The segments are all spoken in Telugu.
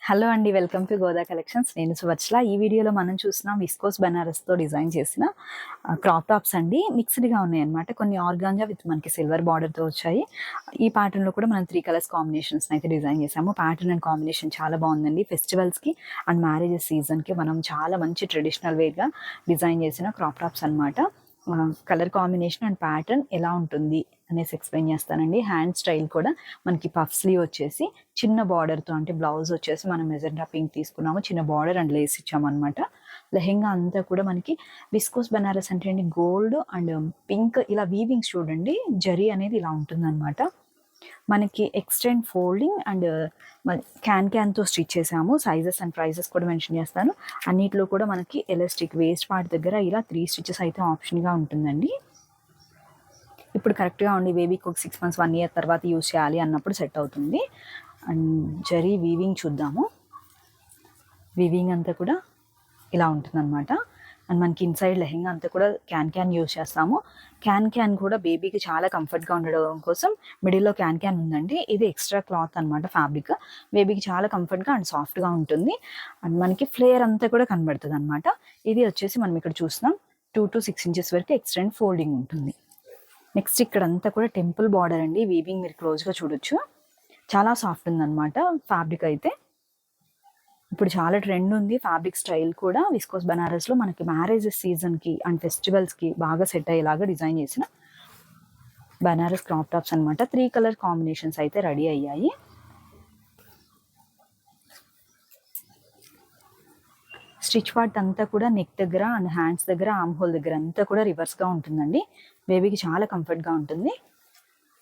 హలో అండి, వెల్కమ్ టు గోదా కలెక్షన్స్. నేను సువత్సల. ఈ వీడియోలో మనం చూస్తున్నాం విస్కోస్ బనారస్తో డిజైన్ చేసిన క్రాప్ టాప్స్ అండి. మిక్స్డ్గా ఉన్నాయి అనమాట. కొన్ని ఆర్గాంజా విత్ మనకి సిల్వర్ బార్డర్తో వచ్చాయి. ఈ ప్యాటర్న్లో కూడా మనం 3 కలర్స్ కాంబినేషన్స్ అయితే డిజైన్ చేసాము. ప్యాటర్న్ అండ్ కాంబినేషన్ చాలా బాగుందండి. ఫెస్టివల్స్కి అండ్ మ్యారేజెస్ సీజన్కి మనం చాలా మంచి ట్రెడిషనల్ వేగా డిజైన్ చేసిన క్రాప్ టాప్స్ అనమాట. కలర్ కాంబినేషన్ అండ్ ప్యాటర్న్ ఎలా ఉంటుంది అనేసి ఎక్స్ప్లెయిన్ చేస్తానండి. హ్యాండ్ స్టైల్ కూడా మనకి పఫ్ స్లీవ్ వచ్చేసి చిన్న బార్డర్తో, అంటే బ్లౌజ్ వచ్చేసి మనం మెజెంటా పింక్ తీసుకున్నాము, చిన్న బార్డర్ అండ్ లేస్ ఇచ్చామన్నమాట. లెహెంగా అంతా కూడా మనకి విస్కోస్ బనారస్ అంటే అండి గోల్డ్ అండ్ పింక్ ఇలా వీవింగ్స్ చూడండి, జరీ అనేది ఇలా ఉంటుందన్నమాట. మనకి ఎక్స్టెండ్ ఫోల్డింగ్ అండ్ క్యాన్తో స్టిచ్ చేసాము. సైజెస్ అండ్ ప్రైజెస్ కూడా మెన్షన్ చేస్తాను. అన్నిట్లో కూడా మనకి ఎలాస్టిక్ వేస్ట్ పార్ట్ దగ్గర ఇలా 3 స్టిచెస్ అయితే ఆప్షన్గా ఉంటుందండి. ఇప్పుడు కరెక్ట్గా ఉండి బేబీకి ఒక 6 months 1 year తర్వాత యూజ్ చేయాలి అన్నప్పుడు సెట్ అవుతుంది. అండ్ జరీ వీవింగ్ చూద్దాము. వీవింగ్ అంతా కూడా ఇలా ఉంటుందన్నమాట. అండ్ మనకి ఇన్సైడ్ లెహెంగా అంతా కూడా క్యాన్ యూజ్ చేస్తాము. క్యాన్ కూడా బేబీకి చాలా కంఫర్ట్గా ఉండడం కోసం మిడిల్లో క్యాన్ ఉందండి. ఇది ఎక్స్ట్రా క్లాత్ అనమాట, ఫ్యాబ్రిక్. బేబీకి చాలా కంఫర్ట్గా అండ్ సాఫ్ట్గా ఉంటుంది. అండ్ మనకి ఫ్లేయర్ అంతా కూడా కనబడుతుంది అనమాట. ఇది వచ్చేసి మనం ఇక్కడ చూస్తున్నాం 2 to 6 inches వరకు ఎక్స్టెండ్ ఫోల్డింగ్ ఉంటుంది. నెక్స్ట్ ఇక్కడ అంతా కూడా టెంపుల్ బార్డర్ అండి. వీవింగ్ మీరు క్లోజ్గా చూడొచ్చు. చాలా సాఫ్ట్ ఉందన్నమాట ఫ్యాబ్రిక్ అయితే. ఇప్పుడు చాలా ట్రెండ్ ఉంది ఫ్యాబ్రిక్ స్టైల్ కూడా. విస్కోస్ బనారస్లో మనకి మ్యారేజెస్ సీజన్కి అండ్ ఫెస్టివల్స్కి బాగా సెట్ అయ్యేలాగా డిజైన్ చేసిన బనారస్ క్రాప్ టాప్స్ అనమాట. 3 కలర్ కాంబినేషన్స్ అయితే రెడీ అయ్యాయి. స్టిచ్ పార్ట్ అంతా కూడా నెక్ దగ్గర అండ్ హ్యాండ్స్ దగ్గర, ఆర్మ్ హోల్ దగ్గర అంతా కూడా రివర్స్గా ఉంటుందండి. బేబీకి చాలా కంఫర్ట్గా ఉంటుంది.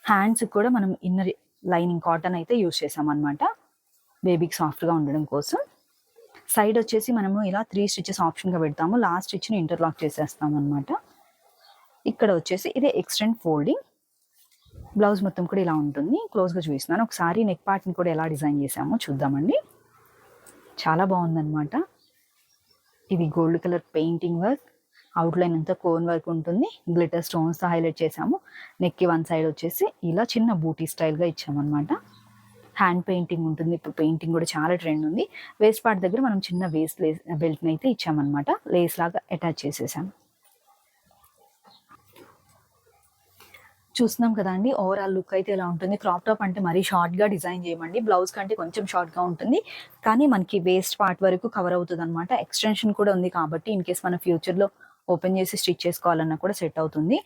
హ్యాండ్స్ కూడా మనం ఇన్నర్ లైనింగ్ కాటన్ అయితే యూజ్ చేసామన్నమాట, బేబీకి సాఫ్ట్గా ఉండడం కోసం. సైడ్ వచ్చేసి మనము ఇలా 3 స్టిచెస్ ఆప్షన్గా పెడతాము. లాస్ట్ స్టిచ్ని ఇంటర్లాక్ చేసేస్తాం అనమాట. ఇక్కడ వచ్చేసి ఇదే ఎక్స్టెండ్ ఫోల్డింగ్. బ్లౌజ్ మొత్తం కూడా ఇలా ఉంటుంది. క్లోజ్గా చూపిస్తున్నాను. ఒకసారి నెక్ పార్ట్ని కూడా ఎలా డిజైన్ చేసామో చూద్దామండి. చాలా బాగుందన్నమాట. ఇది gold colour painting work, outline అంతా కోన్ వర్క్ ఉంటుంది. గ్లిటర్ స్టోన్స్తో హైలైట్ చేసాము. నెక్కి వన్ సైడ్ వచ్చేసి ఇలా చిన్న బూటీ స్టైల్గా ఇచ్చామన్నమాట. హ్యాండ్ పెయింటింగ్ ఉంటుంది. ఇప్పుడు పెయింటింగ్ కూడా చాలా ట్రెండ్ ఉంది. వేస్ట్ పార్ట్ దగ్గర మనం చిన్న వేస్ట్ బెల్ట్ని అయితే ఇచ్చామన్నమాట. లేస్ లాగా అటాచ్ చేసేసాం. చూస్తున్నాం కదా అండి, ఓవరాల్ లుక్ అయితే ఎలా ఉంటుంది. క్రాప్ టాప్ అంటే మరీ షార్ట్గా డిజైన్ చేయమండి. బ్లౌజ్ కంటే కొంచెం షార్ట్గా ఉంటుంది, కానీ మనకి వేస్ట్ పార్ట్ వరకు కవర్ అవుతుంది అనమాట. ఎక్స్టెన్షన్ కూడా ఉంది కాబట్టి ఇన్ కేస్ మన ఫ్యూచర్లో ఓపెన్ చేసి స్టిచ్ చేసుకోవాలన్నా కూడా సెట్ అవుతుంది.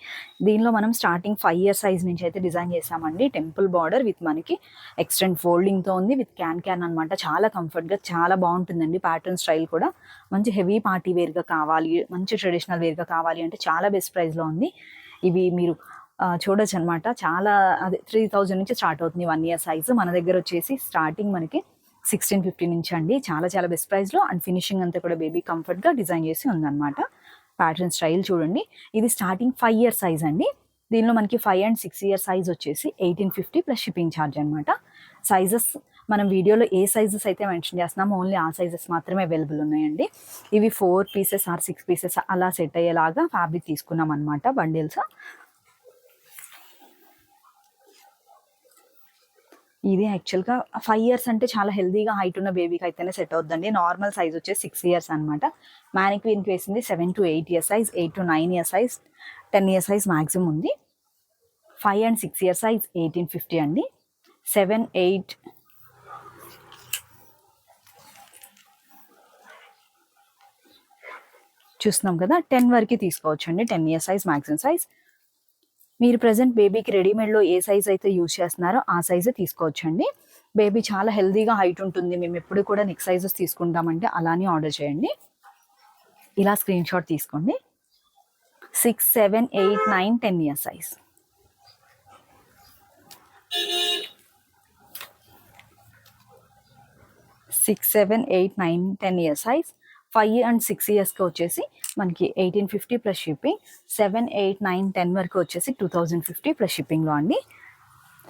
దీనిలో మనం స్టార్టింగ్ 5 year సైజ్ నుంచి అయితే డిజైన్ చేసామండి. టెంపుల్ బార్డర్ విత్ మనకి ఎక్స్టెండ్ ఫోల్డింగ్తో ఉంది, విత్ క్యాన్ అనమాట. చాలా కంఫర్ట్గా చాలా బాగుంటుందండి. ప్యాటర్న్ స్టైల్ కూడా మంచి హెవీ పార్టీ వేర్గా కావాలి, మంచి ట్రెడిషనల్ వేర్గా కావాలి అంటే చాలా బెస్ట్ ప్రైస్లో ఉంది. ఇవి మీరు చూడొచ్చు అనమాట. చాలా అదే 3000 నుంచి స్టార్ట్ అవుతుంది 1 year సైజు. మన దగ్గర వచ్చేసి స్టార్టింగ్ మనకి 1650 నుంచి అండి. చాలా బెస్ట్ ప్రైస్లో అండ్ ఫినిషింగ్ అంతా కూడా బేబీ కంఫర్ట్గా డిజైన్ చేసి ఉందన్నమాట. ప్యాటర్న్ స్టైల్ చూడండి. ఇది స్టార్టింగ్ 5 year సైజ్ అండి. దీనిలో మనకి 5 and 6 year సైజ్ వచ్చేసి 1850 ప్లస్ షిప్పింగ్ ఛార్జ్ అనమాట. సైజెస్ మనం వీడియోలో ఏ సైజెస్ అయితే మెన్షన్ చేస్తున్నామో ఓన్లీ ఆ సైజెస్ మాత్రమే అవైలబుల్ ఉన్నాయండి. ఇవి 4 pieces ఆర్ 6 pieces అలా సెట్ అయ్యేలాగా ఫ్యాబ్రిక్ తీసుకున్నాం అనమాట, బండిల్స్. ఇది యాక్చువల్గా 5 years అంటే చాలా హెల్దీగా హైట్ ఉన్న బేబీకి అయితేనే సెట్ అవుతుందండి. నార్మల్ సైజ్ వచ్చేసి 6 years అనమాట. మ్యానిక్వీన్కి వేసింది 7 to 8 year size, 8 to 9 year size, 10 year size maximum ఉంది. 5 and 6 year సైజ్ 1850 అండి. 7, 8 చూస్తున్నాం కదా, 10 వరకు తీసుకోవచ్చు అండి. 10 year సైజ్ మ్యాక్సిమం సైజ్. మీరు ప్రజెంట్ బేబీకి రెడీమేడ్లో ఏ సైజ్ అయితే యూజ్ చేస్తున్నారో ఆ సైజే తీసుకోవచ్చండి. బేబీ చాలా హెల్దీగా హైట్ ఉంటుంది, మేము ఎప్పుడు కూడా నెక్ సైజెస్ తీసుకుంటామంటే అలానే ఆర్డర్ చేయండి. ఇలా స్క్రీన్ షాట్ తీసుకోండి. 6, 7, 8, 9, 10 year size. Six 7, 8, 9, 10 year size. 5 and 6 yearsకి వచ్చేసి మనకి 1850 ప్లస్ షిప్పింగ్. 7, 8, 9, 10 వరకు వచ్చేసి 2050 ప్లస్ షిప్పింగ్లో అండి.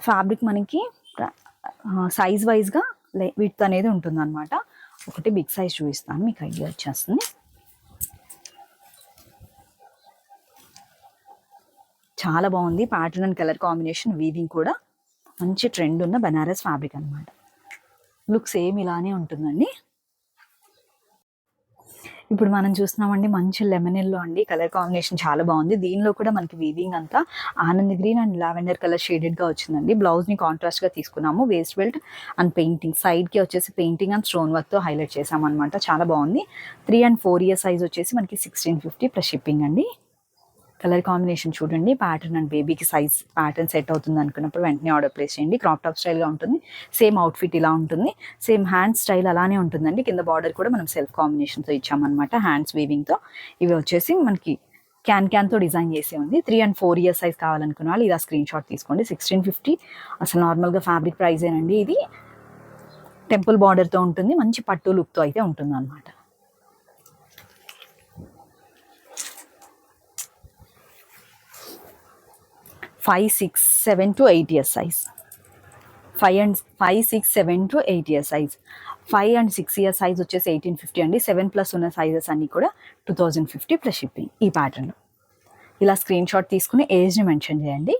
ఫ్యాబ్రిక్ మనకి సైజ్ వైజ్గా విడ్త్ అనేది ఉంటుందన్నమాట. ఒకటి బిగ్ సైజ్ చూపిస్తాను, మీకు ఐడియా వచ్చేస్తుంది. చాలా బాగుంది pattern and colour combination. Weaving కూడా మంచి ట్రెండ్ ఉన్న బనారస్ ఫ్యాబ్రిక్ అనమాట. లుక్ సేమ్ ఇలానే ఉంటుందండి. ఇప్పుడు మనం చూస్తున్నామండి మంచి లెమన్ ఎల్లో అండి, కలర్ కాంబినేషన్ చాలా బాగుంది. దీనిలో కూడా మనకి వీవింగ్ అంతా ఆనంద్ గ్రీన్ అండ్ లావెండర్ కలర్ షేడెడ్గా వచ్చిందండి. బ్లౌజ్ని కాంట్రాస్ట్గా తీసుకున్నాము. వేస్ట్ బెల్ట్ అండ్ పెయింటింగ్, సైడ్కి వచ్చేసి పెయింటింగ్ అండ్ స్టోన్ వర్క్తో హైలైట్ చేసామన్నమాట. చాలా బాగుంది. 3 and 4 year సైజ్ వచ్చేసి మనకి 1650 ప్లస్ షిప్పింగ్ అండి. కలర్ కాంబినేషన్ చూడండి, ప్యాటర్న్ అండ్ బేబీకి సైజ్ ప్యాటర్న్ సెట్ అవుతుంది అనుకున్నప్పుడు వెంటనే ఆర్డర్ ప్లేస్ చేయండి. క్రాప్ టాప్ స్టైల్గా ఉంటుంది. సేమ్ అవుట్ఫిట్ ఇలా ఉంటుంది. సేమ్ హ్యాండ్ స్టైల్ అలానే ఉంటుందండి. కింద బార్డర్ కూడా మనం సెల్ఫ్ కాంబినేషన్తో ఇచ్చామన్నమాట, హ్యాండ్స్ వీవింగ్తో. ఇవి వచ్చేసి మనకి క్యాన్తో డిజైన్ చేసి ఉంది. 3 and 4 year సైజ్ కావాలనుకున్న వాళ్ళు ఇలా స్క్రీన్ షాట్ తీసుకోండి. 1650 అసలు నార్మల్గా ఫ్యాబ్రిక్ ప్రైజేనండి. ఇది టెంపుల్ బార్డర్తో ఉంటుంది. మంచి పట్టు లుక్తో అయితే ఉంటుంది అనమాట. 5, 6, 7 to 8 year size. 5, 6, 7 to 8 year size. 5 and 6 year size వచ్చేసి 1850 అండి. 7+ ఉన్న సైజెస్ అన్నీ కూడా 2050 ప్లస్ షిప్పింగ్. ఈ ప్యాటర్న్లో ఇలా స్క్రీన్ షాట్ తీసుకుని ఏజ్ని మెన్షన్ చేయండి.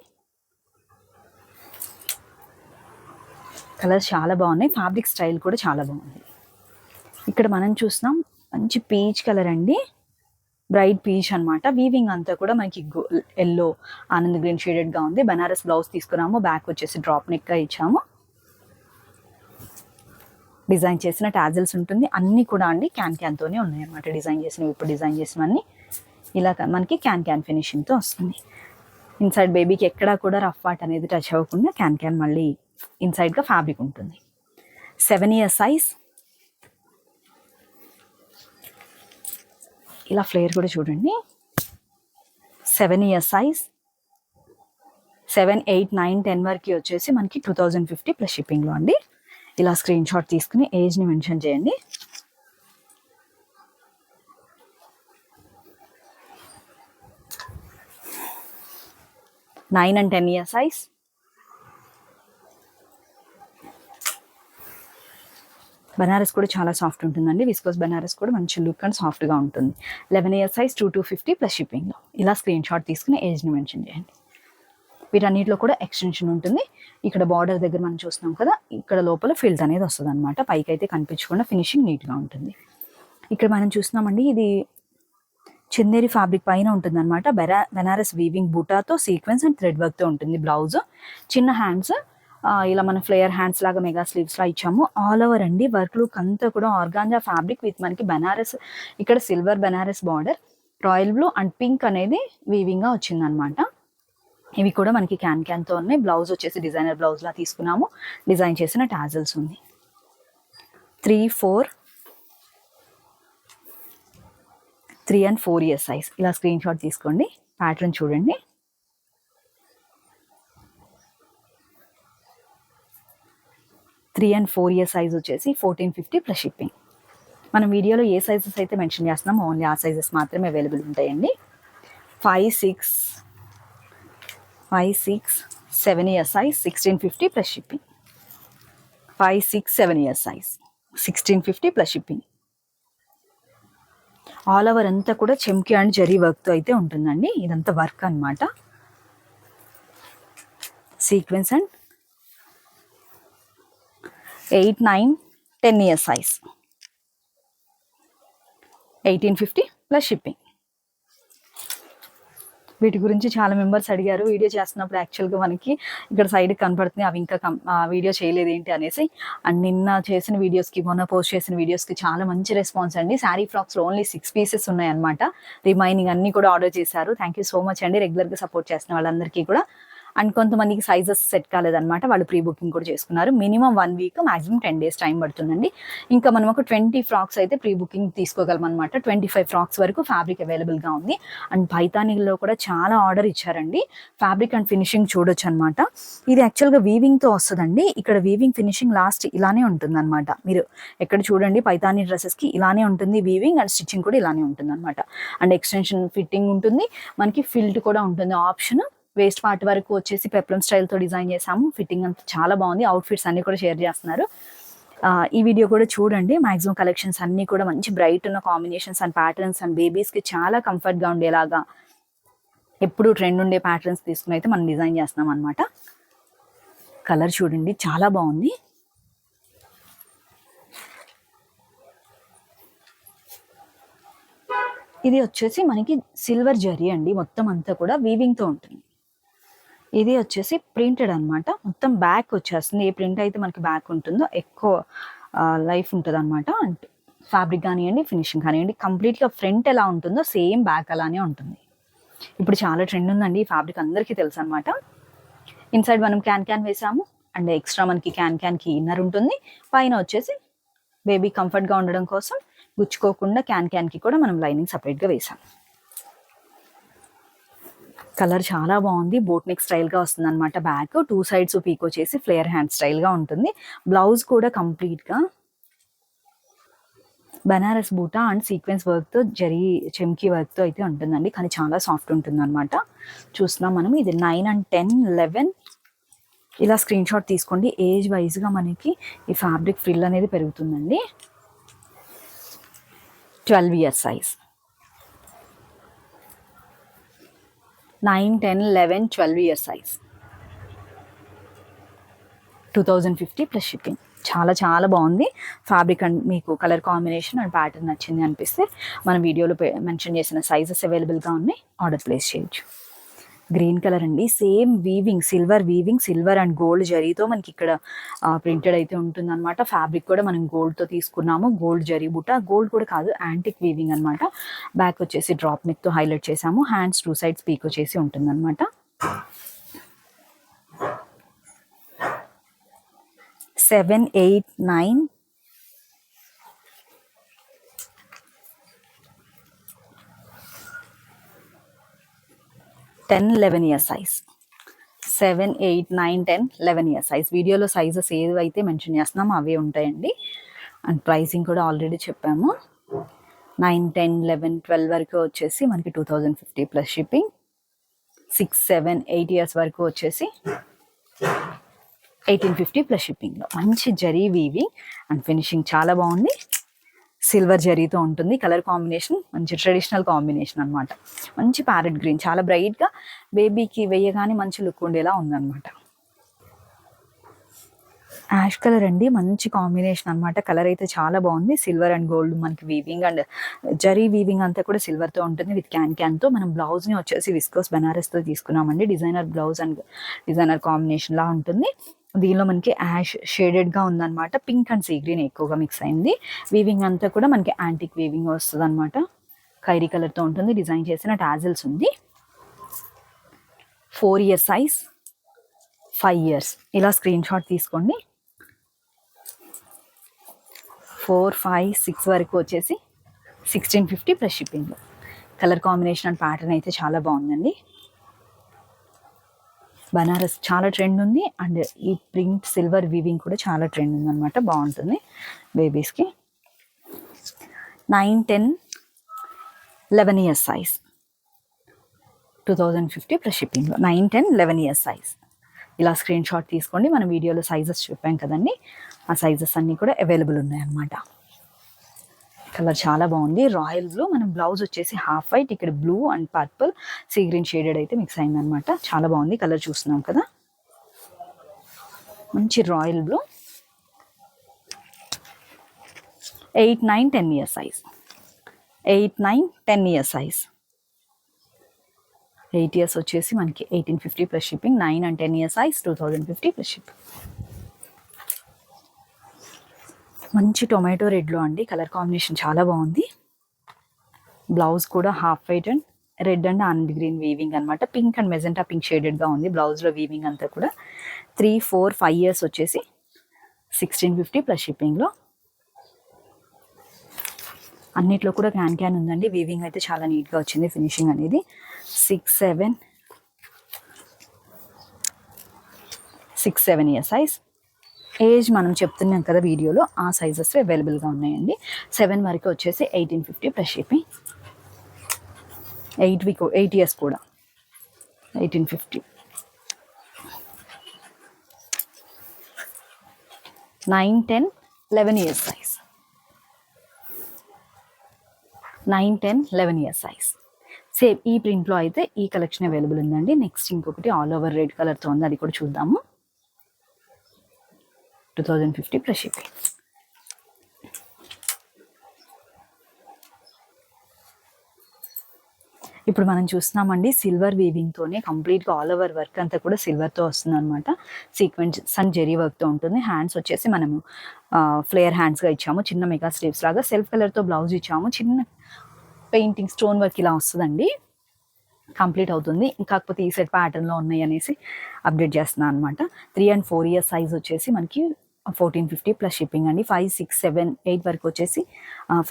కలర్స్ చాలా బాగున్నాయి. ఫ్యాబ్రిక్ స్టైల్ కూడా చాలా బాగుంది. ఇక్కడ మనం చూస్తున్నాం మంచి పీచ్ కలర్ అండి, బ్రైట్ పీచ్ అనమాట. వీవింగ్ అంతా కూడా మనకి ఎల్లో ఆనంద్ గ్రీన్ షేడెడ్గా ఉంది. బనారస్ బ్లౌజ్ తీసుకున్నాము. బ్యాక్ వచ్చేసి డ్రాప్ నెక్గా ఇచ్చాము. డిజైన్ చేసిన టాజిల్స్ ఉంటుంది. అన్నీ కూడా అండి క్యాన్తోనే ఉన్నాయి అనమాట. డిజైన్ చేసినవి, ఇప్పుడు డిజైన్ చేసినవన్నీ ఇలా మనకి క్యాన్ ఫినిషింగ్తో వస్తుంది. ఇన్సైడ్ బేబీకి ఎక్కడా కూడా రఫ్ వాట్ అనేది టచ్ అవ్వకుండా క్యాన్ మళ్ళీ ఇన్సైడ్గా ఫ్యాబ్రిక్ ఉంటుంది. 7 year సైజ్. ఇలా ఫ్లేర్ కూడా చూడండి. 7 year సైజ్. 7, 8, 9, 10 వరకు వచ్చేసి మనకి 2050 ప్లస్ షిప్పింగ్లో అండి. ఇలా స్క్రీన్ షాట్ తీసుకుని ఏజ్ని మెన్షన్ చేయండి. Nine and 10 year size. Banaras కూడా చాలా సాఫ్ట్ ఉంటుందండి. విస్కోస్ బనారస్ కూడా మంచి లుక్ అండ్ సాఫ్ట్గా ఉంటుంది. 11 year సైజ్ 2250 ప్లస్ షిప్పింగ్లో. ఇలా స్క్రీన్ షాట్ తీసుకుని ఏజ్ని మెన్షన్ చేయండి. వీటన్నిటిలో కూడా ఎక్స్టెన్షన్ ఉంటుంది. ఇక్కడ బార్డర్ దగ్గర మనం చూస్తున్నాం కదా, ఇక్కడ లోపల ఫిల్ట్ అనేది వస్తుంది అనమాట. పైకి అయితే కనిపించకుండా ఫినిషింగ్ నీట్గా ఉంటుంది. ఇక్కడ మనం చూస్తున్నామండి, ఇది చందేరి ఫ్యాబ్రిక్ పైన ఉంటుంది అనమాట. బెనారస్ వీవింగ్ బూటాతో సీక్వెన్స్ అండ్ థ్రెడ్ వర్క్తో ఉంటుంది. బ్లౌజ్ చిన్న హ్యాండ్స్, ఇలా మన ఫ్లేయర్ హ్యాండ్స్ లాగా మెగా స్లీవ్స్ లా ఇచ్చాము. ఆల్ ఓవర్ అండి వర్క్ లుక్ అంతా కూడా ఆర్గాంజా ఫ్యాబ్రిక్ విత్ మనకి బనారస్, ఇక్కడ silver Banaras border, royal blue and pink అనేది వీవింగ్ గా వచ్చిందనమాట. ఇవి కూడా మనకి క్యాన్తో ఉన్నాయి. బ్లౌజ్ వచ్చేసి డిజైనర్ బ్లౌజ్ లా తీసుకున్నాము. డిజైన్ చేసిన టాజల్స్ ఉంది. 3, and 4 year సైజ్. ఇలా స్క్రీన్ షాట్ తీసుకోండి. ప్యాటర్న్ చూడండి. త్రీ అండ్ 4 year సైజ్ వచ్చేసి 1450 ప్లస్ షిప్పింగ్. మనం వీడియోలో ఏ సైజెస్ అయితే మెన్షన్ చేస్తున్నామో ఓన్లీ ఆ సైజెస్ మాత్రమే అవైలబుల్ ఉంటాయండి. 5, 6, 7 year size 1650 plus shipping. 5, 6, 7 year size 1650 plus shipping. All over అంతా కూడా చెమ్కి అండ్ జరీ వర్క్తో అయితే ఉంటుందండి. ఇదంతా వర్క్ అనమాట. Sequence and 8, 9, 10 year size 1850 plus shipping. వీటి గురించి చాలా మెంబర్స్ అడిగారు వీడియో చేస్తున్నప్పుడు. యాక్చువల్గా మనకి ఇక్కడ సైడ్ కనపడుతుంది, అవి ఇంకా వీడియో చేయలేదు ఏంటి అనేసి. అండ్ నిన్న చేసిన వీడియోస్కి, మొన్న పోస్ట్ చేసిన వీడియోస్కి చాలా మంచి రెస్పాన్స్ అండి. శారీ ఫ్రాక్స్లో ఓన్లీ 6 pieces ఉన్నాయన్నమాట. రిమైనింగ్ అన్నీ కూడా ఆర్డర్ చేశారు. థ్యాంక్ యూ సో మచ్ అండి, రెగ్యులర్గా సపోర్ట్ చేసిన వాళ్ళందరికీ కూడా. అండ్ కొంతమందికి సైజెస్ సెట్ కాలేదన్నమాట, వాళ్ళు ప్రీ బుకింగ్ కూడా చేసుకున్నారు. Minimum 1 week, maximum 10 days time పడుతుందండి. ఇంకా మనం ఒక 20 ఫ్రాక్స్ అయితే ప్రీ బుకింగ్ తీసుకోగలం అనమాట. 25 ఫ్రాక్స్ వరకు ఫ్యాబ్రిక్ అవైలబుల్గా ఉంది. అండ్ పైతానీలో కూడా చాలా ఆర్డర్ ఇచ్చారండి. ఫ్యాబ్రిక్ అండ్ ఫినిషింగ్ చూడొచ్చు అనమాట. ఇది యాక్చువల్గా వీవింగ్తో వస్తుందండి. ఇక్కడ వీవింగ్ ఫినిషింగ్ లాస్ట్ ఇలానే ఉంటుంది అనమాట. మీరు ఎక్కడ చూడండి, పైతానీ డ్రెస్సెస్కి ఇలానే ఉంటుంది వీవింగ్, అండ్ స్టిచ్చింగ్ కూడా ఇలానే ఉంటుంది అనమాట. అండ్ ఎక్స్టెన్షన్ ఫిట్టింగ్ ఉంటుంది, మనకి ఫిల్ట్ కూడా ఉంటుంది ఆప్షన్. వేస్ట్ పార్ట్ వరకు వచ్చేసి పెప్లమ్ స్టైల్తో డిజైన్ చేసాము. ఫిట్టింగ్ అంతా చాలా బాగుంది. అవుట్ఫిట్స్ అన్నీ కూడా షేర్ చేస్తున్నారు. ఈ వీడియో కూడా చూడండి. మ్యాక్సిమం కలెక్షన్స్ అన్నీ కూడా మంచి బ్రైట్ ఉన్న కాంబినేషన్స్ అండ్ ప్యాటర్న్స్, అండ్ బేబీస్కి చాలా కంఫర్ట్గా ఉండేలాగా ఎప్పుడు ట్రెండ్ ఉండే ప్యాటర్న్స్ తీసుకుని అయితే మనం డిజైన్ చేస్తున్నాం అనమాట. కలర్ చూడండి, చాలా బాగుంది. ఇది వచ్చేసి మనకి సిల్వర్ జరీ అండి, మొత్తం అంతా కూడా వీవింగ్తో ఉంటుంది. ఇది వచ్చేసి ప్రింటెడ్ అనమాట, మొత్తం బ్యాక్ వచ్చేస్తుంది. ఏ ప్రింట్ అయితే మనకి బ్యాక్ ఉంటుందో ఎక్కువ లైఫ్ ఉంటుంది అనమాట. అంటే ఫ్యాబ్రిక్ కానివ్వండి, ఫినిషింగ్ కానివ్వండి, కంప్లీట్గా ఫ్రంట్ ఎలా ఉంటుందో సేమ్ బ్యాక్ అలానే ఉంటుంది. ఇప్పుడు చాలా ట్రెండ్ ఉందండి ఈ ఫ్యాబ్రిక్, అందరికీ తెలుసు అనమాట. ఇన్సైడ్ మనం క్యాన్ వేసాము, అండ్ ఎక్స్ట్రా మనకి క్యాన్కి ఇన్నర్ ఉంటుంది. పైన వచ్చేసి బేబీ కంఫర్ట్గా ఉండడం కోసం గుచ్చుకోకుండా క్యాన్కి కూడా మనం లైనింగ్ సపరేట్గా వేసాం. కలర్ చాలా బాగుంది, బోట్ నెక్ స్టైల్గా వస్తుంది అనమాట. బ్యాక్ 2 సైడ్స్ పీకో చేసి ఫ్లేయర్ హ్యాండ్ స్టైల్గా ఉంటుంది. బ్లౌజ్ కూడా కంప్లీట్గా బనారస్ బూటా అండ్ సీక్వెన్స్ వర్క్తో జరీ చెమ్కీ వర్క్తో అయితే ఉంటుందండి, కానీ చాలా సాఫ్ట్ ఉంటుంది అనమాట. చూస్తున్నాం మనం. ఇది 9 and 10, 11 ఇలా స్క్రీన్ షాట్ తీసుకోండి. ఏజ్ వైజ్గా మనకి ఈ ఫ్యాబ్రిక్ ఫ్రిల్ అనేది పెరుగుతుందండి. 12 years size. 9, 10, 11, 12 years size. 2050 plus shipping. చాలా చాలా బాగుంది ఫ్యాబ్రిక్. అండ్ మీకు కలర్ కాంబినేషన్ అండ్ ప్యాటర్న్ నచ్చింది అనిపిస్తే మన వీడియోలో మెన్షన్ చేసిన సైజెస్ అవైలబుల్గా ఉన్నాయి, ఆర్డర్ ప్లేస్ చేయొచ్చు. గ్రీన్ కలర్ అండి, same weaving, silver and gold జరీతో మనకి ఇక్కడ ప్రింటెడ్ అయితే ఉంటుంది అనమాట. ఫ్యాబ్రిక్ కూడా మనం గోల్డ్తో తీసుకున్నాము, గోల్డ్ జరీ బుట్ట, గోల్డ్ కూడా కాదు యాంటిక్ వీవింగ్ అనమాట. బ్యాక్ వచ్చేసి డ్రాప్ నెక్తో హైలైట్ చేసాము, హ్యాండ్స్ 2 sides పీకో చేసి ఉంటుంది అనమాట. 7, 8, 9, 10, 11 years సైజ్. 7, 8, 9, 10, 11 years size. వీడియోలో సైజెస్ ఏవైతే మెన్షన్ చేస్తున్నామో అవే ఉంటాయండి. అండ్ ప్రైసింగ్ కూడా ఆల్రెడీ చెప్పాము. 9, 10, 11, 12 వరకు వచ్చేసి మనకి 2050 ప్లస్ షిప్పింగ్. 6, 7, 8 years వరకు వచ్చేసి 1850 ప్లస్ షిప్పింగ్లో. మంచి జరీ వీవింగ్ అండ్ ఫినిషింగ్ చాలా బాగుంది. సిల్వర్ జరీతో ఉంటుంది. కలర్ కాంబినేషన్ మంచి ట్రెడిషనల్ కాంబినేషన్ అనమాట. మంచి ప్యారెట్ గ్రీన్, చాలా బ్రైట్గా బేబీకి వేయగానే మంచి లుక్ ఉండేలా ఉందన్నమాట. యాష్ కలర్ అండి, మంచి కాంబినేషన్ అనమాట. కలర్ అయితే చాలా బాగుంది. సిల్వర్ అండ్ గోల్డ్ మనకి వీవింగ్ అండ్ జరీ వీవింగ్ అంతా కూడా సిల్వర్తో ఉంటుంది విత్ క్యాన్తో. మనం బ్లౌజ్ని వచ్చేసి విస్కోస్ బనారస్తో తీసుకున్నామండి. డిజైనర్ బ్లౌజ్ అండ్ డిజైనర్ కాంబినేషన్లా ఉంటుంది. దీనిలో మనకి యాష్ షేడెడ్గా ఉందన్నమాట. పింక్ అండ్ సీ గ్రీన్ ఎక్కువగా మిక్స్ అయింది. వీవింగ్ అంతా కూడా మనకి యాంటిక్ వీవింగ్ వస్తుంది అనమాట. ఖైరీ కలర్తో ఉంటుంది. డిజైన్ చేసిన టాజిల్స్ ఉంది. 4 years సైజ్, 5 years. ఇలా స్క్రీన్ షాట్ తీసుకోండి. 4, 5, 6 వరకు వచ్చేసి 1650 ప్లస్ షిప్పింగ్లో. కలర్ కాంబినేషన్ అండ్ ప్యాటర్న్ అయితే చాలా బాగుందండి. బనారస్ చాలా ట్రెండ్ ఉంది అండ్ ఈ ప్రింట్ సిల్వర్ వీవింగ్ కూడా చాలా ట్రెండ్ ఉంది అనమాట. బాగుంటుంది బేబీస్కి. 9, 10, 11 years సైజ్. 2050 ప్లస్ షిప్పింగ్లో. 9, 10, 11 years సైజ్. ఇలా స్క్రీన్ షాట్ తీసుకోండి. మన వీడియోలో సైజెస్ చెప్పాం కదండి, ఆ సైజెస్ అన్నీ కూడా అవైలబుల్ ఉన్నాయన్నమాట. కలర్ చాలా బాగుంది. Royal blue. మనం బ్లౌజ్ వచ్చేసి హాఫ్ వైట్, ఇక్కడ blue and purple sea green shaded అయితే మిక్స్ అయిందనమాట. చాలా బాగుంది కలర్, చూస్తున్నాం కదా. మంచి royal blue. 8, 9, 10 years size. 8, 9, 10 years size. 8 years వచ్చేసి మనకి 1850 plus shipping. 9 and 10 years size, 2050 plus shipping. మంచి టొమాటో రెడ్లో అండి, కలర్ కాంబినేషన్ చాలా బాగుంది. బ్లౌజ్ కూడా half white and red and Anand green weaving అనమాట. పింక్ అండ్ మెజెంటా పింక్ షేడెడ్గా ఉంది బ్లౌజ్లో వీవింగ్ అంతా కూడా. 3, 4, 5 years వచ్చేసి 1650 ప్లస్ షిప్పింగ్లో. అన్నిట్లో కూడా క్యాన్ ఉందండి. వీవింగ్ అయితే చాలా నీట్గా వచ్చింది, ఫినిషింగ్ అనేది. 6, 7 years సైజ్. ఏజ్ మనం చెప్తున్నాం కదా వీడియోలో, ఆ సైజెస్ అవైలబుల్గా ఉన్నాయండి. 7 వరకు వచ్చేసి 1850 ప్లస్ షిప్పింగ్. 8 years కూడా 1850. 9, 10, 11 years size. 9, 10, 11 years size. Same ఈ ప్రింట్లో అయితే ఈ కలెక్షన్ అవైలబుల్ ఉందండి. నెక్స్ట్ ఇంకొకటి ఆల్ ఓవర్ రెడ్ కలర్తో ఉంది, అది కూడా చూద్దాము. 2050 ప్లస్ షిప్పింగ్. ఇప్పుడు మనం చూస్తున్నామండి సిల్వర్ వీవింగ్తోనే కంప్లీట్గా ఆల్ ఓవర్ వర్క్ అంతా కూడా సిల్వర్తో వస్తుంది అనమాట. సీక్వెన్స్ అండ్ జెరీ వర్క్తో ఉంటుంది. హ్యాండ్స్ వచ్చేసి మనము ఫ్లేయర్ హ్యాండ్స్గా ఇచ్చాము, చిన్న మెగా స్లీవ్స్ లాగా. సెల్ఫ్ కలర్తో బ్లౌజ్ ఇచ్చాము, చిన్న పెయింటింగ్ స్టోన్ వర్క్ ఇలా వస్తుందండి. కంప్లీట్ అవుతుంది. కాకపోతే ఈ సెట్ ప్యాటర్న్లో ఉన్నాయి అనేసి అప్డేట్ చేస్తున్నాను అనమాట. 3 and 4 years సైజ్ వచ్చేసి మనకి 1450 ప్లస్ షిప్పింగ్ అండి. 5, 6, 7, 8 వరకు వచ్చేసి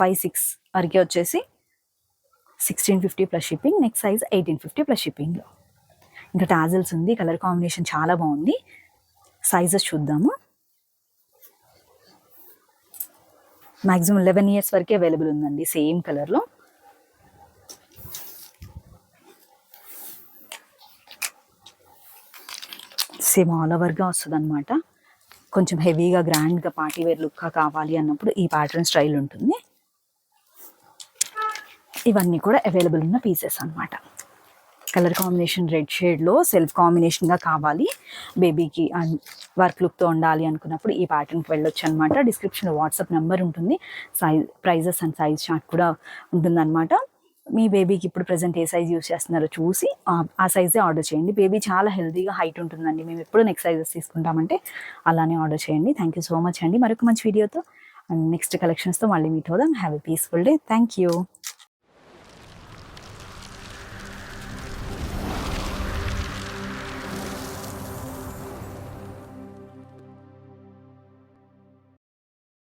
5, 6 వరకే వచ్చేసి 1650 plus shipping. Next size 1850 plus షిప్పింగ్లో. ఇంకా టాజల్స్ ఉంది. కలర్ కాంబినేషన్ చాలా బాగుంది. సైజెస్ చూద్దాము. మ్యాక్సిమం 11 years వరకే అవైలబుల్ ఉందండి సేమ్ కలర్లో. సేమ్ ఆల్ ఓవర్గా వస్తుంది అనమాట. కొంచెం హెవీగా గ్రాండ్గా పార్టీ వేర్ లుక్గా కావాలి అన్నప్పుడు ఈ ప్యాటర్న్ స్టైల్ ఉంటుంది. ఇవన్నీ కూడా అవైలబుల్ ఉన్న పీసెస్ అనమాట. కలర్ కాంబినేషన్ రెడ్ షేడ్లో సెల్ఫ్ కాంబినేషన్గా కావాలి, బేబీకి అండ్ వర్క్ లుక్తో ఉండాలి అనుకున్నప్పుడు ఈ ప్యాటర్న్కి వెళ్ళొచ్చు అనమాట. డిస్క్రిప్షన్లో వాట్సాప్ నెంబర్ ఉంటుంది, ప్రైజెస్ అండ్ సైజ్ చార్ట్ కూడా ఉంటుందన్నమాట. మీ బేబీకి ఇప్పుడు ప్రజెంట్ ఏ సైజ్ యూస్ చేస్తున్నారో చూసి ఆ సైజే ఆర్డర్ చేయండి. బేబీ చాలా హెల్తీగా హైట్ ఉంటుందండి. మేము ఎప్పుడు నెక్స్ట్ సైజెస్ తీసుకుంటామంటే అలానే ఆర్డర్ చేయండి. థ్యాంక్ యూ సో మచ్ అండి. మరొక మంచి వీడియోతో అండ్ నెక్స్ట్ కలెక్షన్స్తో మళ్ళీ మీట్ అవుదాం. Have a peaceful day. Thank you.